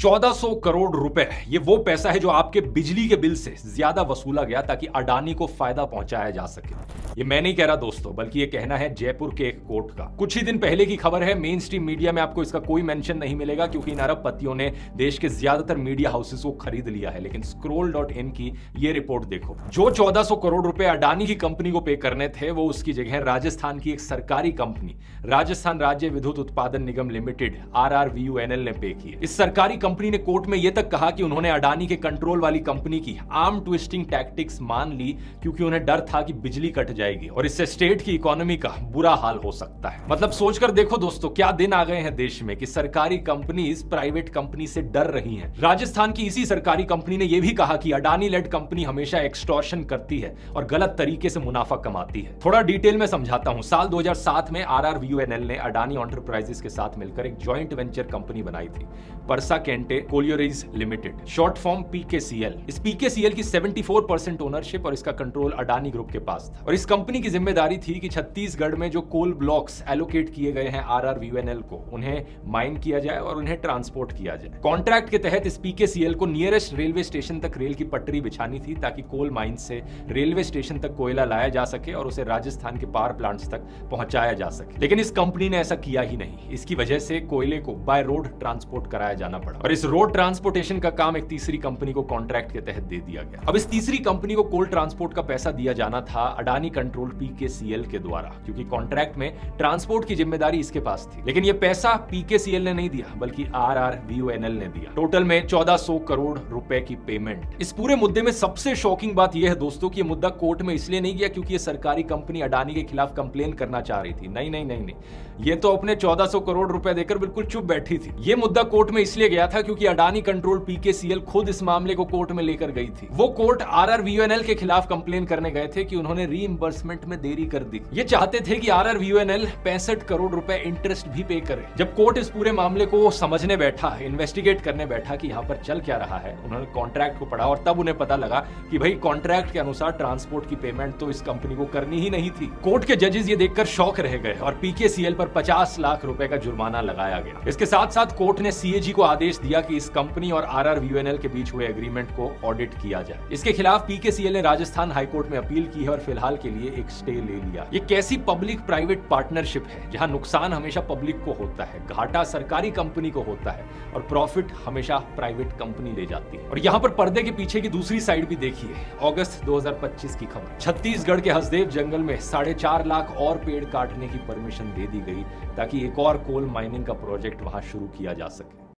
1400 करोड़ रुपए, ये वो पैसा है जो आपके बिजली के बिल से ज्यादा वसूला गया ताकि अडानी को फायदा पहुंचाया जा सके। ये मैं नहीं कह रहा दोस्तों, बल्कि ये कहना है जयपुर के एक कोर्ट का। कुछ ही दिन पहले की खबर है, मेन स्ट्रीम मीडिया में आपको इसका कोई मेंशन नहीं मिलेगा क्योंकि इन अरबपतियों ने देश के ज्यादातर मीडिया हाउसेस को खरीद लिया है। लेकिन scroll.in की ये रिपोर्ट देखो, जो 1400 करोड़ रुपए अडानी की कंपनी को पे करने थे वो उसकी जगह राजस्थान की एक सरकारी कंपनी राजस्थान राज्य विद्युत उत्पादन निगम लिमिटेड RRVUNL ने पे किए। इस सरकारी कंपनी ने कोर्ट में यह तक कहा कि उन्होंने अडानी के कंट्रोल वाली कंपनी की आर्म ट्विस्टिंग टैक्टिक्स मान ली क्योंकि उन्हें डर था कि बिजली कट जाएगी और इससे स्टेट की इकोनॉमी का बुरा हाल हो सकता है। मतलब सोचकर देखो दोस्तों, क्या दिन आ गए हैं देश में कि सरकारी कंपनीज प्राइवेट कंपनी से डर रही हैं। राजस्थान की इसी सरकारी कंपनी ने यह भी कहा कि अडानी लेड कंपनी हमेशा एक्सटॉर्शन करती है और गलत तरीके से मुनाफा कमाती है। थोड़ा डिटेल में समझाता हूं। साल 2007 में RRVUNL ने अडानी एंटरप्राइजेस के साथ मिलकर एक जॉइंट वेंचर कंपनी बनाई थी, Parsa Kente collieries limited, short form PKCL। इस PKCL की 74% ओनरशिप और इसका कंट्रोल अडानी ग्रुप के पास था और इस कंपनी की जिम्मेदारी थी कि छत्तीसगढ़ में जो कोल ब्लॉक्स एलोकेट किए गए हैं RRVUNL को, उन्हें माइन किया जाए और उन्हें ट्रांसपोर्ट किया जाए। कॉन्ट्रैक्ट के तहत इस PKCL को नियरेस्ट रेलवे स्टेशन तक रेल की पटरी बिछानी थी ताकि कोल माइन से रेलवे स्टेशन तक कोयला लाया जा सके और उसे राजस्थान के पावर प्लांट्स तक पहुंचाया जा सके। लेकिन इस कंपनी ने ऐसा किया ही नहीं। इसकी वजह से कोयले को बाय रोड ट्रांसपोर्ट कराया जाना पड़ा और इस रोड ट्रांसपोर्टेशन का काम एक तीसरी कंपनी को कॉन्ट्रैक्ट के तहत दे दिया गया। अब इस तीसरी कंपनी को कोल ट्रांसपोर्ट का पैसा दिया जाना था अडानी कंट्रोल PKCL के द्वारा, क्योंकि कॉन्ट्रैक्ट में ट्रांसपोर्ट की जिम्मेदारी इसके पास थी। लेकिन यह पैसा PKCL ने नहीं दिया बल्कि RRVUNL ने दिया। टोटल में 1400 करोड़ रुपए की पेमेंट। इस पूरे मुद्दे में सबसे शॉकिंग बात यह है दोस्तों कि यह मुद्दा कोर्ट में इसलिए नहीं गया क्योंकि यह सरकारी कंपनी अडानी के खिलाफ कंप्लेन करना चाह रही थी। नहीं नहीं नहीं नहीं, ये तो अपने 1400 करोड़ रुपए देकर बिल्कुल चुप बैठी थी। यह मुद्दा कोर्ट में इसलिए गया था क्योंकि अडानी कंट्रोल PKCL खुद इस मामले को कोर्ट में लेकर गई थी। वो कोर्ट RRVUNL के खिलाफ कंप्लेन करने गए थे कि उन्होंने रीइंबर्समेंट में देरी कर दी। ये चाहते थे कि RRVUNL 65 करोड़ रुपए इंटरेस्ट भी पे करे। जब कोर्ट इस पूरे मामले को समझने बैठा, इन्वेस्टिगेट करने बैठा कि यहाँ पर चल क्या रहा है, उन्होंने कॉन्ट्रैक्ट को पढ़ा और तब उन्हें पता लगा कि भाई कॉन्ट्रैक्ट के अनुसार ट्रांसपोर्ट की पेमेंट तो इस कंपनी को करनी ही नहीं थी। कोर्ट के जजेस ये देखकर शॉक रह गए और PKCL पर 50 लाख रुपए का जुर्माना लगाया गया। इसके साथ साथ कोर्ट ने CAG को आदेश दिया कि इस कंपनी और RRVUNL के बीच हुए एग्रीमेंट को ऑडिट किया जाए। इसके खिलाफ PKCL ने राजस्थान हाईकोर्ट में अपील की है और फिलहाल के लिए एक स्टे ले लिया। ये कैसी पब्लिक प्राइवेट पार्टनरशिप है जहां नुकसान हमेशा पब्लिक को होता है, घाटा सरकारी कंपनी को होता है और प्रॉफिट हमेशा प्राइवेट कंपनी ले जाती है। और यहाँ पर पर्दे के पीछे की दूसरी साइड भी देखिए। अगस्त 2025 की खबर, छत्तीसगढ़ के हसदेव जंगल में 4.5 लाख और पेड़ काटने की परमिशन दे दी गई ताकि एक और कोल माइनिंग का प्रोजेक्ट वहां शुरू किया जा सके।